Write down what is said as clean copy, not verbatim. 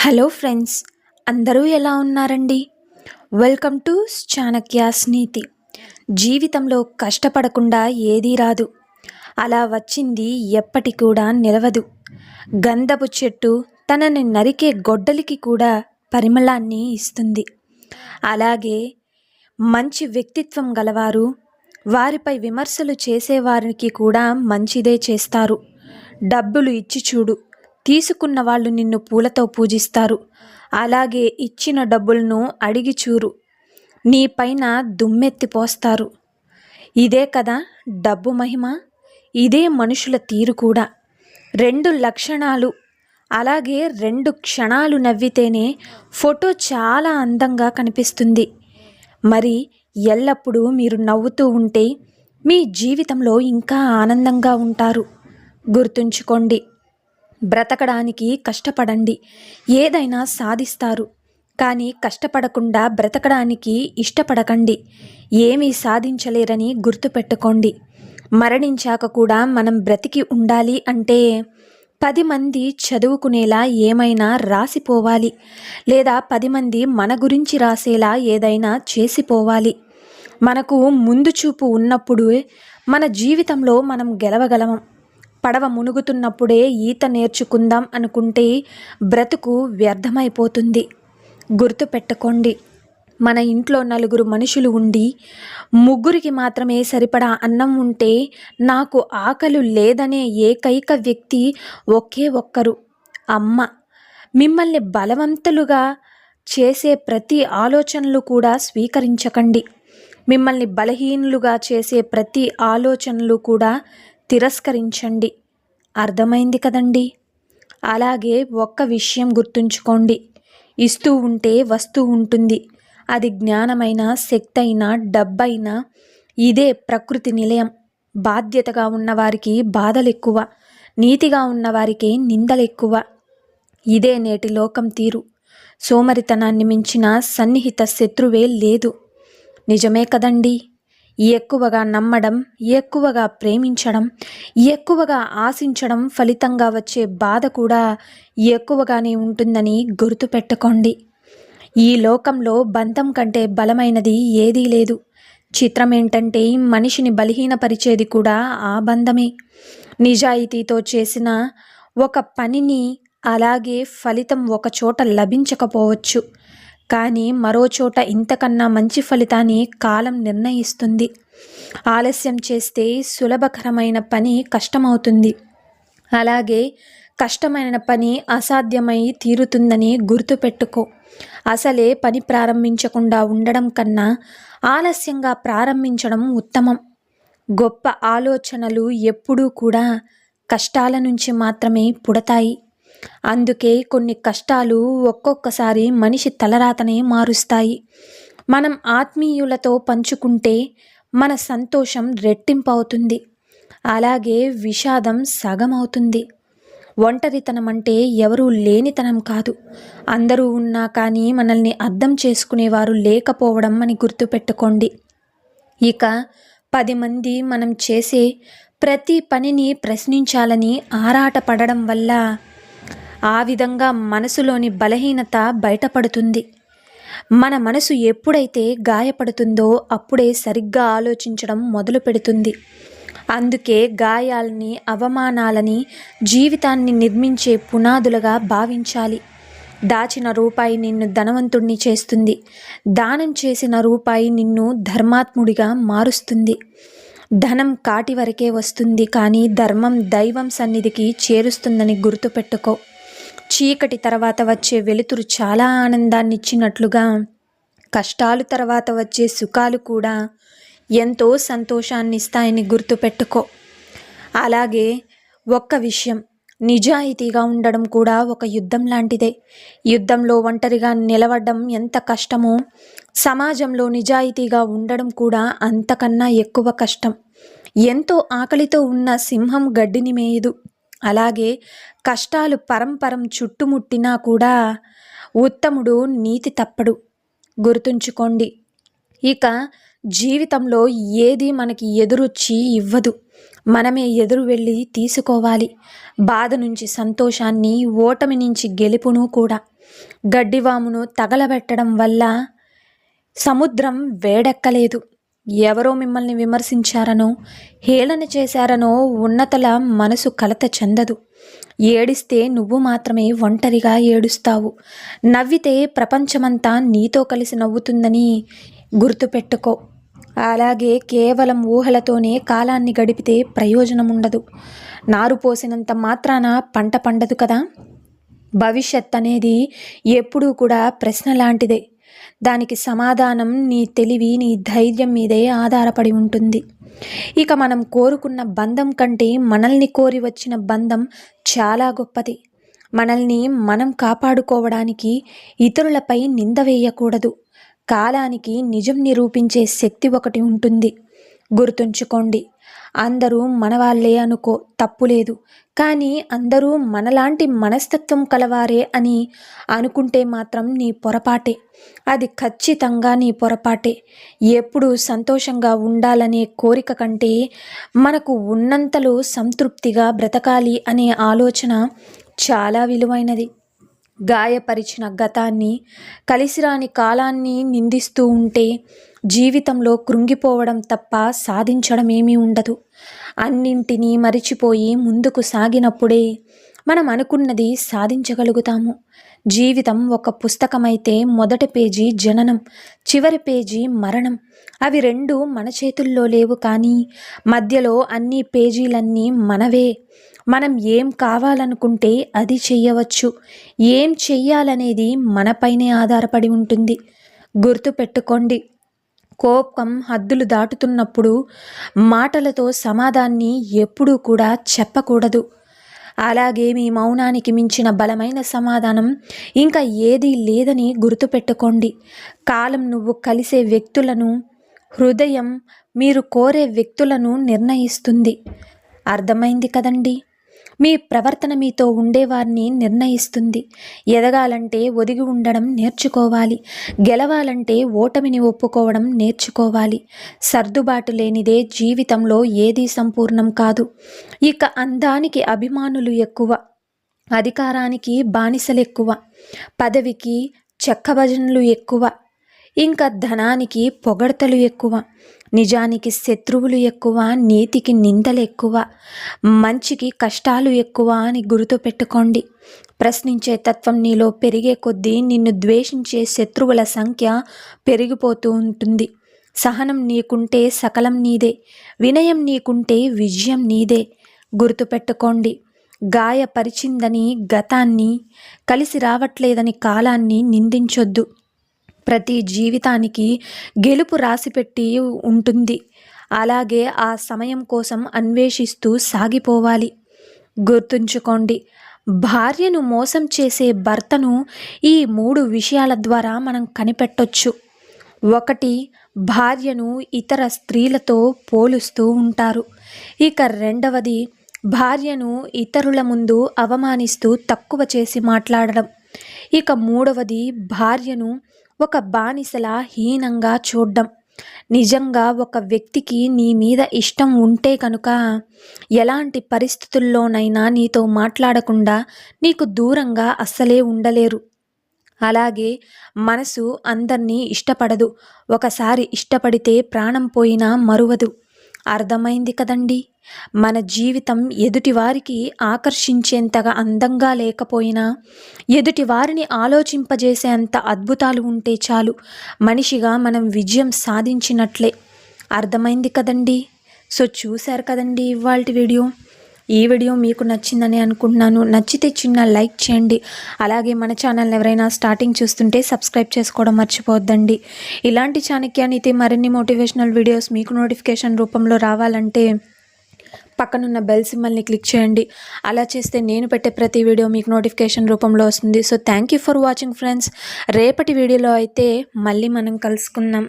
Hello friends, అందరూ ఎలా ఉన్నారండి? వెల్కమ్ టు చాణక్యాస్ నీతి. జీవితంలో కష్టపడకుండా ఏదీ రాదు. అలా వచ్చింది ఎప్పటి కూడా నిలవదు. గంధపు చెట్టు తనని నరికే గొడ్డలికి కూడా పరిమళాన్ని ఇస్తుంది. అలాగే మంచి వ్యక్తిత్వం గలవారు వారిపై విమర్శలు చేసేవారికి కూడా మంచిదే చేస్తారు. డబ్బులు ఇచ్చి చూడు, తీసుకున్న వాళ్ళు నిన్ను పూలతో పూజిస్తారు. అలాగే ఇచ్చిన డబ్బులను అడిగి చూరు, నీ పైన దుమ్మెత్తి పోస్తారు. ఇదే కదా డబ్బు మహిమ. ఇదే మనుషుల తీరు కూడా. 2 లక్షణాలు, అలాగే 2 క్షణాలు నవ్వితేనే ఫోటో చాలా అందంగా కనిపిస్తుంది. మరి ఎల్లప్పుడూ మీరు నవ్వుతూ ఉంటే మీ జీవితంలో ఇంకా ఆనందంగా ఉంటారు. గుర్తుంచుకోండి, బ్రతకడానికి కష్టపడండి, ఏదైనా సాధిస్తారు. కానీ కష్టపడకుండా బ్రతకడానికి ఇష్టపడకండి, ఏమీ సాధించలేరని గుర్తుపెట్టుకోండి. మరణించాక కూడా మనం బ్రతికి ఉండాలి అంటే 10 మంది చదువుకునేలా ఏమైనా రాసిపోవాలి, లేదా 10 మంది మన గురించి రాసేలా ఏదైనా చేసిపోవాలి. మనకు ముందు చూపు ఉన్నప్పుడు మన జీవితంలో మనం గెలవగలం. పడవ మునుగుతున్నప్పుడే ఈత నేర్చుకుందాం అనుకుంటే బ్రతుకు వ్యర్థమైపోతుంది. గుర్తుపెట్టుకోండి, మన ఇంట్లో 4 మనుషులు ఉండి 3కి మాత్రమే సరిపడా అన్నం ఉంటే నాకు ఆకలి లేదనే ఏకైక వ్యక్తి ఒకే ఒక్కరు, అమ్మ. మిమ్మల్ని బలవంతులుగా చేసే ప్రతి ఆలోచనలు కూడా స్వీకరించకండి. మిమ్మల్ని బలహీనులుగా చేసే ప్రతి ఆలోచనలు కూడా తిరస్కరించండి. అర్థమైంది కదండి? అలాగే ఒక్క విషయం గుర్తుంచుకోండి, ఇస్తూ ఉంటే వస్తూ ఉంటుంది. అది జ్ఞానమైన, శక్తి అయినా, డబ్బైనా. ఇదే ప్రకృతి నిలయం. బాధ్యతగా ఉన్నవారికి బాధలు ఎక్కువ, నీతిగా ఉన్నవారికి నిందలు ఎక్కువ. ఇదే నేటి లోకం తీరు. సోమరితనాన్ని మించిన సన్నిహిత శత్రువే లేదు. నిజమే కదండి? ఎక్కువగా నమ్మడం, ఎక్కువగా ప్రేమించడం, ఎక్కువగా ఆశించడం ఫలితంగా వచ్చే బాధ కూడా ఎక్కువగానే ఉంటుందని గుర్తుపెట్టుకోండి. ఈ లోకంలో బంధం కంటే బలమైనది ఏదీ లేదు. చిత్రం ఏంటంటే మనిషిని బలహీనపరిచేది కూడా ఆ బంధమే. నిజాయితీతో చేసిన ఒక పనిని అలాగే ఫలితం ఒక చోట లభించకపోవచ్చు, కానీ మరో చోట ఇంతకన్నా మంచి ఫలితాన్ని కాలం నిర్ణయిస్తుంది. ఆలస్యం చేస్తే సులభకరమైన పని కష్టమవుతుంది, అలాగే కష్టమైన పని అసాధ్యమై తీరుతుందని గుర్తుపెట్టుకో. అసలే పని ప్రారంభించకుండా ఉండడం కన్నా ఆలస్యంగా ప్రారంభించడం ఉత్తమం. గొప్ప ఆలోచనలు ఎప్పుడూ కూడా కష్టాల నుంచి మాత్రమే పుడతాయి. అందుకే కొన్ని కష్టాలు ఒక్కొక్కసారి మనిషి తలరాతనే మారుస్తాయి. మనం ఆత్మీయులతో పంచుకుంటే మన సంతోషం రెట్టింపు అవుతుంది, అలాగే విషాదం సగం అవుతుంది. ఒంటరితనం అంటే ఎవరూ లేనితనం కాదు, అందరూ ఉన్నా కానీ మనల్ని అర్థం చేసుకునేవారు లేకపోవడం అని గుర్తుపెట్టుకోండి. ఇక 10 మంది మనం చేసే ప్రతి పనిని ప్రశ్నించాలని ఆరాటపడడం వల్ల ఆ విధంగా మనసులోని బలహీనత బయటపడుతుంది. మన మనసు ఎప్పుడైతే గాయపడుతుందో అప్పుడే సరిగ్గా ఆలోచించడం మొదలు పెడుతుంది. అందుకే గాయాలని, అవమానాలని జీవితాన్ని నిర్మించే పునాదులుగా భావించాలి. దాచిన రూపాయి నిన్ను ధనవంతుణ్ణి చేస్తుంది, దానం చేసిన రూపాయి నిన్ను ధర్మాత్ముడిగా మారుస్తుంది. ధనం కాటి వరకే వస్తుంది, కానీ ధర్మం దైవం సన్నిధికి చేరుస్తుందని గుర్తుపెట్టుకో. చీకటి తర్వాత వచ్చే వెలుతురు చాలా ఆనందాన్నిచ్చినట్లుగా కష్టాలు తర్వాత వచ్చే సుఖాలు కూడా ఎంతో సంతోషాన్ని ఇస్తాయని గుర్తుపెట్టుకో. అలాగే ఒక్క విషయం, నిజాయితీగా ఉండడం కూడా ఒక యుద్ధం లాంటిదే. యుద్ధంలో ఒంటరిగా నిలవడం ఎంత కష్టమో, సమాజంలో నిజాయితీగా ఉండడం కూడా అంతకన్నా ఎక్కువ కష్టం. ఎంతో ఆకలితో ఉన్న సింహం గడ్డిని మేయదు, అలాగే కష్టాలు పరంపరం చుట్టుముట్టినా కూడా ఉత్తముడు నీతి తప్పడు. గుర్తుంచుకోండి. ఇక జీవితంలో ఏది మనకి ఎదురొచ్చి ఇవ్వదు, మనమే ఎదురు వెళ్ళి తీసుకోవాలి. బాధ నుంచి సంతోషాన్ని, ఓటమి నుంచి గెలుపును కూడా. గడ్డివామును తగలబెట్టడం వల్ల సముద్రం వేడెక్కలేదు. ఎవరో మిమ్మల్ని విమర్శించారనో, హేళన చేశారనో ఉన్నతల మనసు కలత చెందదు. ఏడిస్తే నువ్వు మాత్రమే ఒంటరిగా ఏడుస్తావు. నవ్వితే ప్రపంచమంతా నీతో కలిసి నవ్వుతుందని గుర్తుపెట్టుకో. అలాగే కేవలం ఊహలతోనే కాలాన్ని గడిపితే ప్రయోజనం ఉండదు. నారు పోసినంత మాత్రాన పంట పండదు కదా. భవిష్యత్ అనేది ఎప్పుడూ కూడా ప్రశ్న లాంటిదే. దానికి సమాధానం నీ తెలివి, నీ ధైర్యం మీదే ఆధారపడి ఉంటుంది. ఇక మనం కోరుకున్న బంధం కంటే మనల్ని కోరి వచ్చిన బంధం చాలా గొప్పది. మనల్ని మనం కాపాడుకోవడానికి ఇతరులపై నింద వేయకూడదు. కాలానికి నిజం నిరూపించే శక్తి ఒకటి ఉంటుంది. గుర్తుంచుకోండి, అందరూ మనవాళ్లే అనుకో, తప్పులేదు. కానీ అందరూ మనలాంటి మనస్తత్వం కలవారే అని అనుకుంటే మాత్రం నీ పొరపాటే. అది ఖచ్చితంగా నీ పొరపాటే. ఎప్పుడూ సంతోషంగా ఉండాలనే కోరిక కంటే మనకు ఉన్నంతలో సంతృప్తిగా బ్రతకాలి అనే ఆలోచన చాలా విలువైనది. గాయపరిచిన గతాన్ని, కలిసిరాని కాలాన్ని నిందిస్తూ ఉంటే జీవితంలో కృంగిపోవడం తప్ప సాధించడం ఏమీ ఉండదు. అన్నింటినీ మరిచిపోయి ముందుకు సాగినప్పుడే మనం అనుకున్నది సాధించగలుగుతాము. జీవితం ఒక పుస్తకమైతే మొదటి పేజీ జననం, చివరి పేజీ మరణం. అవి రెండు మన చేతుల్లో లేవు, కానీ మధ్యలో అన్ని పేజీలన్నీ మనవే. మనం ఏం కావాలనుకుంటే అది చెయ్యవచ్చు. ఏం చెయ్యాలనేది మనపైనే ఆధారపడి ఉంటుంది. గుర్తుపెట్టుకోండి, కోపం హద్దులు దాటుతున్నప్పుడు మాటలతో సమాధాన్ని ఎప్పుడూ కూడా చెప్పకూడదు. అలాగే మీ మౌనానికి మించిన బలమైన సమాధానం ఇంకా ఏదీ లేదని గుర్తుపెట్టుకోండి. కాలం నువ్వు కలిసే వ్యక్తులను, హృదయం మీరు కోరే వ్యక్తులను నిర్ణయిస్తుంది. అర్థమైంది కదండి. మీ ప్రవర్తన మీతో ఉండేవారిని నిర్ణయిస్తుంది. ఎదగాలంటే ఒదిగి ఉండడం నేర్చుకోవాలి. గెలవాలంటే ఓటమిని ఒప్పుకోవడం నేర్చుకోవాలి. సర్దుబాటు లేనిదే జీవితంలో ఏదీ సంపూర్ణం కాదు. ఇక అందానికి అభిమానులు ఎక్కువ, అధికారానికి బానిసలు ఎక్కువ, పదవికి చెక్కభజనలు ఎక్కువ, ఇంకా ధనానికి పొగడ్తలు ఎక్కువ, నిజానికి శత్రువులు ఎక్కువ, నీతికి నిందలు ఎక్కువ, మంచికి కష్టాలు ఎక్కువ అని గుర్తుపెట్టుకోండి. ప్రశ్నించే తత్వం నీలో పెరిగే కొద్దీ నిన్ను ద్వేషించే శత్రువుల సంఖ్య పెరిగిపోతూ ఉంటుంది. సహనం నీకుంటే సకలం నీదే, వినయం నీకుంటే విజయం నీదే. గుర్తుపెట్టుకోండి, గాయపరిచిందని గతాన్ని, కలిసి రావట్లేదని కాలాన్ని నిందించొద్దు. ప్రతి జీవితానికి గెలుపు రాసిపెట్టి ఉంటుంది. అలాగే ఆ సమయం కోసం అన్వేషిస్తూ సాగిపోవాలి. గుర్తుంచుకోండి, భార్యను మోసం చేసే భర్తను ఈ 3 విషయాల ద్వారా మనం కనిపెట్టొచ్చు. 1, భార్యను ఇతర స్త్రీలతో పోలుస్తూ ఉంటారు. ఇక 2వది, భార్యను ఇతరుల ముందు అవమానిస్తూ తక్కువ చేసి మాట్లాడడం. ఇక 3వది, భార్యను ఒక బానిసలా హీనంగా చూడ్డం. నిజంగా ఒక వ్యక్తికి నీ మీద ఇష్టం ఉంటే కనుక ఎలాంటి పరిస్థితుల్లోనైనా నీతో మాట్లాడకుండా నీకు దూరంగా అస్సలే ఉండలేరు. అలాగే మనసు అందరినీ ఇష్టపడదు. ఒకసారి ఇష్టపడితే ప్రాణం పోయినా మరువదు. అర్థమైంది కదండి. మన జీవితం ఎదుటివారికి ఆకర్షించేంతగా అందంగా లేకపోయినా ఎదుటివారిని ఆలోచింపజేసేంత అద్భుతాలు ఉంటే చాలు, మనిషిగా మనం విజయం సాధించినట్లే. అర్థమైంది కదండి. సో చూశారు కదండి ఇవాల్టి వీడియో. ఈ వీడియో మీకు నచ్చిందని అనుకుంటున్నాను. నచ్చితే చిన్న లైక్ చేయండి. అలాగే మన ఛానల్ని ఎవరైనా స్టార్టింగ్ చూస్తుంటే సబ్స్క్రైబ్ చేసుకోవడం మర్చిపోవద్దండి. ఇలాంటి చాణక్య మరిన్ని మోటివేషనల్ వీడియోస్ మీకు నోటిఫికేషన్ రూపంలో రావాలంటే పక్కనున్న బెల్ సింబల్ని క్లిక్ చేయండి. అలా చేస్తే నేను పెట్టే ప్రతి వీడియో మీకు నోటిఫికేషన్ రూపంలో వస్తుంది. So thank you for watching friends. రేపటి వీడియోలో అయితే మళ్ళీ మనం కలుసుకుందాం.